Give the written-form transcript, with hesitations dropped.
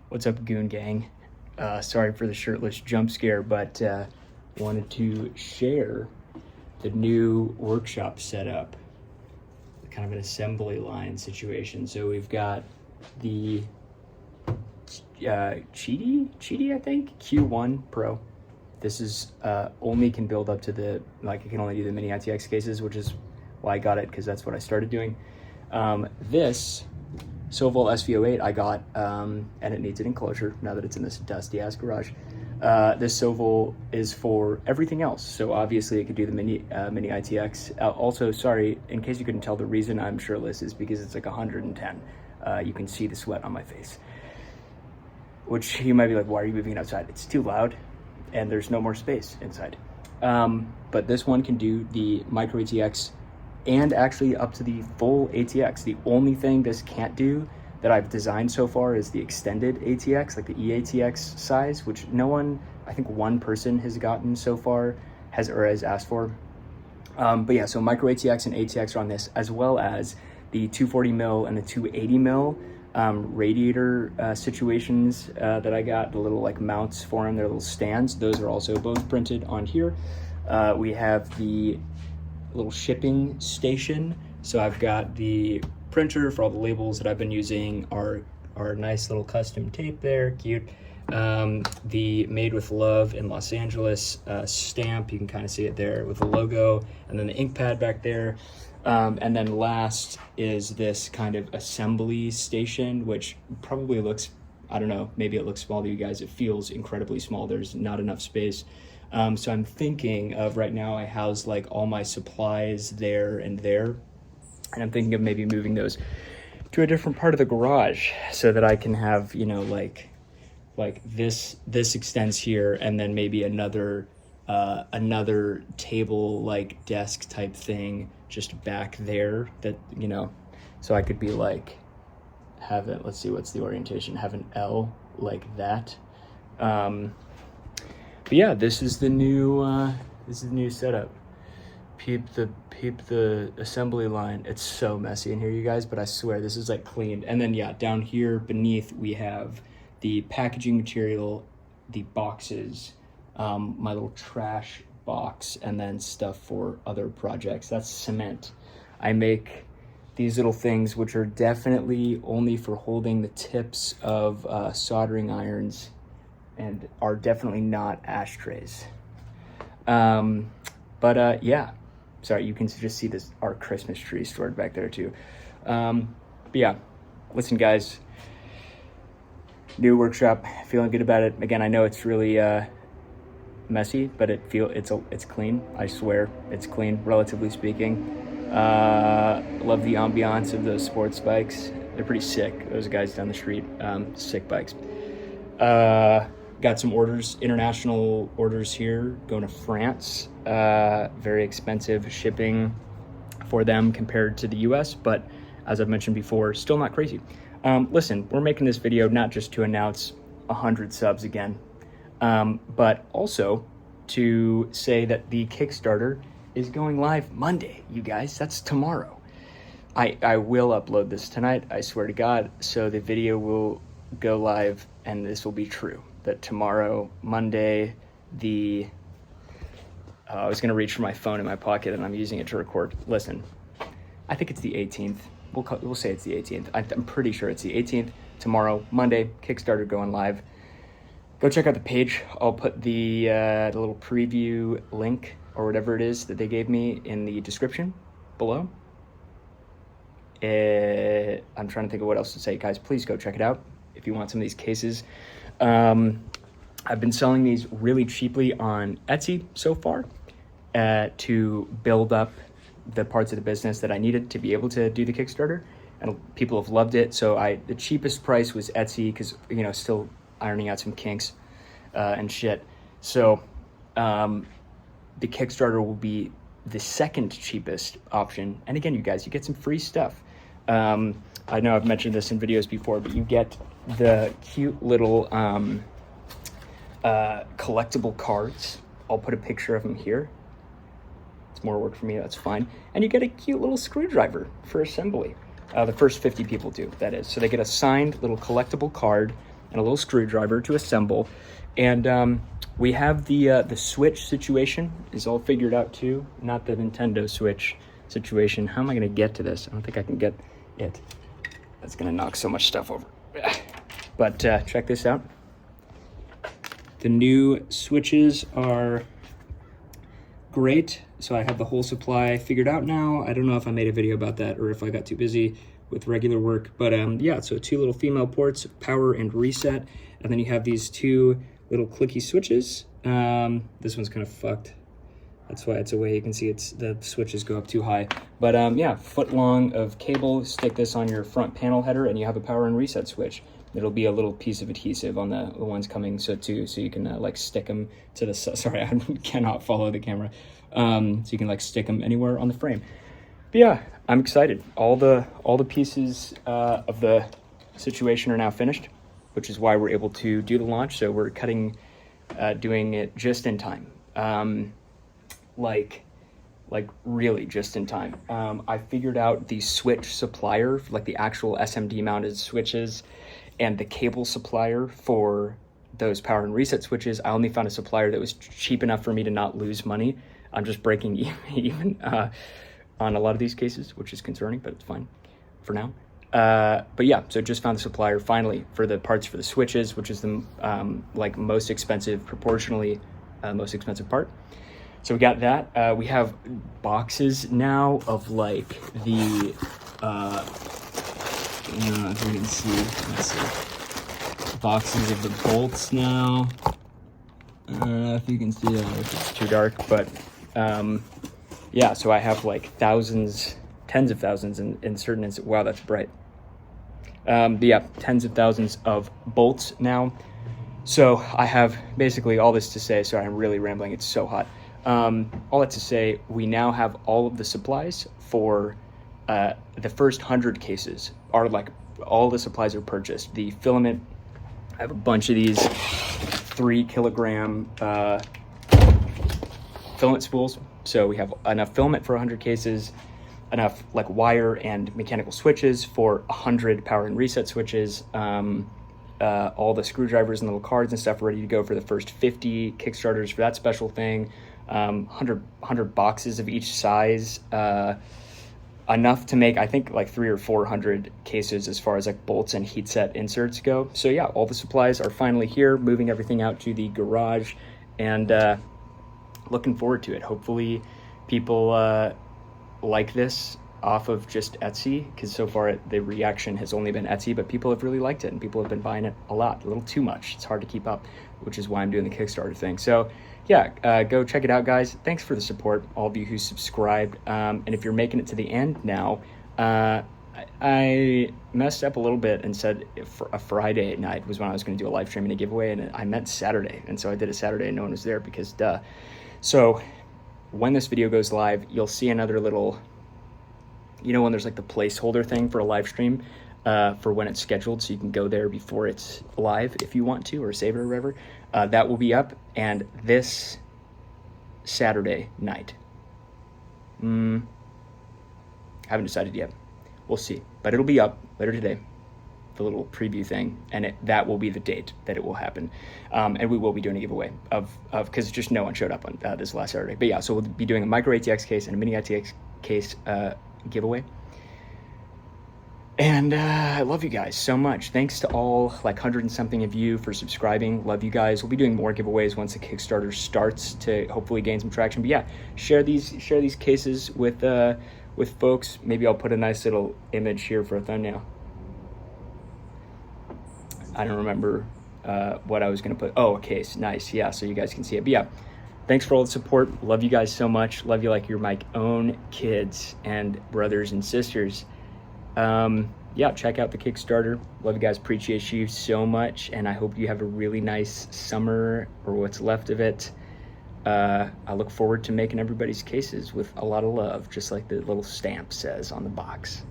What's up, Goon Gang? Sorry for the shirtless jump scare, but wanted to share the new workshop setup, kind of an assembly line situation. So we've got the Cheaty, I think, Q1 Pro. This is only can build up to the, like, it can only do the mini ITX cases, which is why I got it, because that's what I started doing. This Sovol SV08 I got, and it needs an enclosure now that it's in this dusty ass garage. This Sovol is for everything else. So obviously it could do the mini ITX. Also, sorry, in case you couldn't tell, the reason I'm shirtless is because it's like 110. You can see the sweat on my face. Which you might be like, why are you moving it outside? It's too loud and there's no more space inside. But this one can do the micro ATX and actually up to the full ATX. The only thing this can't do that I've designed so far is the extended ATX, like the eATX size, which no one, I think one person has gotten so far, has asked for. But yeah, so micro ATX and ATX are on this, as well as the 240 mil and the 280 mil radiator situations that I got, the little like mounts for them, their little stands. Those are also both printed on here. We have the little shipping station. So I've got the printer for all the labels that I've been using, our nice little custom tape there, cute. The Made with Love in Los Angeles stamp, you can kind of see it there with the logo, and then the ink pad back there. And then last is this kind of assembly station, which probably looks, I don't know, maybe it looks small to you guys. It feels incredibly small. There's not enough space. So I'm thinking of, right now I house like all my supplies there and there. And I'm thinking of maybe moving those to a different part of the garage so that I can have, you know, like this extends here, and then maybe another table, like desk type thing just back there that, you know, so I could be like, have it, let's see, what's the orientation, have an L like that. But yeah, this is the new setup. Peep the assembly line. It's so messy in here, you guys, but I swear this is like cleaned. And then yeah, down here beneath we have the packaging material, the boxes, my little trash box, and then stuff for other projects. That's cement. I make these little things which are definitely only for holding the tips of soldering irons, and are definitely not ashtrays. Yeah, sorry, you can just see this, our Christmas tree stored back there too. But yeah, listen guys, new workshop, feeling good about it. Again, I know it's really messy, but it's clean. I swear it's clean, relatively speaking. Love the ambiance of those sports bikes. They're pretty sick. Those guys down the street, sick bikes. Got some orders, international orders here, going to France. Very expensive shipping for them compared to the US, but as I've mentioned before, still not crazy. Listen, we're making this video not just to announce 100 subs again, but also to say that the Kickstarter is going live Monday, you guys. That's tomorrow. I will upload this tonight, I swear to God, so the video will go live, and this will be true, that tomorrow, Monday, I was gonna reach for my phone in my pocket and I'm using it to record. Listen, I think it's the 18th. We'll say it's the 18th. I'm pretty sure it's the 18th. Tomorrow, Monday, Kickstarter going live. Go check out the page. I'll put the little preview link or whatever it is that they gave me in the description below. I'm trying to think of what else to say. Guys, please go check it out if you want some of these cases. I've been selling these really cheaply on Etsy so far to build up the parts of the business that I needed to be able to do the Kickstarter, and people have loved it. So the cheapest price was Etsy, because, you know, still ironing out some kinks and shit. So the Kickstarter will be the second cheapest option. And again, you guys, you get some free stuff. I know I've mentioned this in videos before, but you get the cute little collectible cards. I'll put a picture of them here. It's more work for me, that's fine. And you get a cute little screwdriver for assembly. The first 50 people do, that is. So they get a signed little collectible card, and a little screwdriver to assemble. And we have the Switch situation is all figured out too, not the Nintendo Switch situation. How am I gonna get to this? I don't think I can get it. That's gonna knock so much stuff over. But check this out. The new switches are great. So I have the whole supply figured out now. I don't know if I made a video about that or if I got too busy with regular work, but yeah, so 2 little female ports, power and reset. And then you have these 2 little clicky switches. This one's kind of fucked. That's why it's away. You can see the switches go up too high. But yeah, foot long of cable. Stick this on your front panel header and you have a power and reset switch. It'll be a little piece of adhesive on the ones coming so you can like stick them to the, sorry, I cannot follow the camera. So you can like stick them anywhere on the frame. But yeah, I'm excited. All the pieces of the situation are now finished, which is why we're able to do the launch. So we're doing it just in time. Like really just in time. I figured out the switch supplier, like the actual SMD mounted switches, and the cable supplier for those power and reset switches. I only found a supplier that was cheap enough for me to not lose money. I'm just breaking even on a lot of these cases, which is concerning, but it's fine for now. But yeah, so just found the supplier finally for the parts for the switches, which is the like most expensive, proportionally most expensive part. So we got that. We have boxes now of like the, I don't know if you can see, let's see, boxes of the bolts now. I don't know if you can see that, if it's too dark, but yeah, so I have like thousands, tens of thousands in certain instances. Wow, that's bright. But yeah, tens of thousands of bolts now. So I have basically all this to say. Sorry, I'm really rambling. It's so hot. All that to say, we now have all of the supplies for the first 100 cases. Are like all the supplies are purchased. The filament, I have a bunch of these 3 kilogram filament spools. So we have enough filament for 100 cases, enough like wire and mechanical switches for 100 power and reset switches. All the screwdrivers and little cards and stuff ready to go for the first 50 Kickstarters for that special thing. 100 boxes of each size, enough to make, I think, like 300 or 400 cases as far as like bolts and heat set inserts go. So yeah, all the supplies are finally here, moving everything out to the garage, and looking forward to it. Hopefully people like this off of just Etsy, because so far the reaction has only been Etsy, but people have really liked it and people have been buying it a lot, a little too much. It's hard to keep up, which is why I'm doing the Kickstarter thing. So yeah, go check it out, guys. Thanks for the support, all of you who subscribed. And if you're making it to the end now, I messed up a little bit and said a Friday night was when I was going to do a live stream and a giveaway, and I meant Saturday. And so I did a Saturday and no one was there because duh. So when this video goes live, you'll see another little, you know, when there's like the placeholder thing for a live stream for when it's scheduled, so you can go there before it's live if you want to, or save it or whatever. That will be up, and this Saturday night. Haven't decided yet. We'll see, but it'll be up later today, the little preview thing, and that will be the date that it will happen. And we will be doing a giveaway of because just no one showed up on this last Saturday. But yeah, so we'll be doing a micro ATX case and a mini ATX case giveaway. And I love you guys so much. Thanks to all like 100 and something of you for subscribing. Love you guys. We'll be doing more giveaways once the Kickstarter starts to hopefully gain some traction. But yeah, share these cases with folks. Maybe I'll put a nice little image here for a thumbnail. I don't remember what I was gonna put. Oh, a case. Nice. Yeah, so you guys can see it. But yeah, thanks for all the support. Love you guys so much. Love you like you're my own kids and brothers and sisters. Yeah, check out the Kickstarter. Love you guys. Appreciate you so much. And I hope you have a really nice summer, or what's left of it. I look forward to making everybody's cases with a lot of love, just like the little stamp says on the box.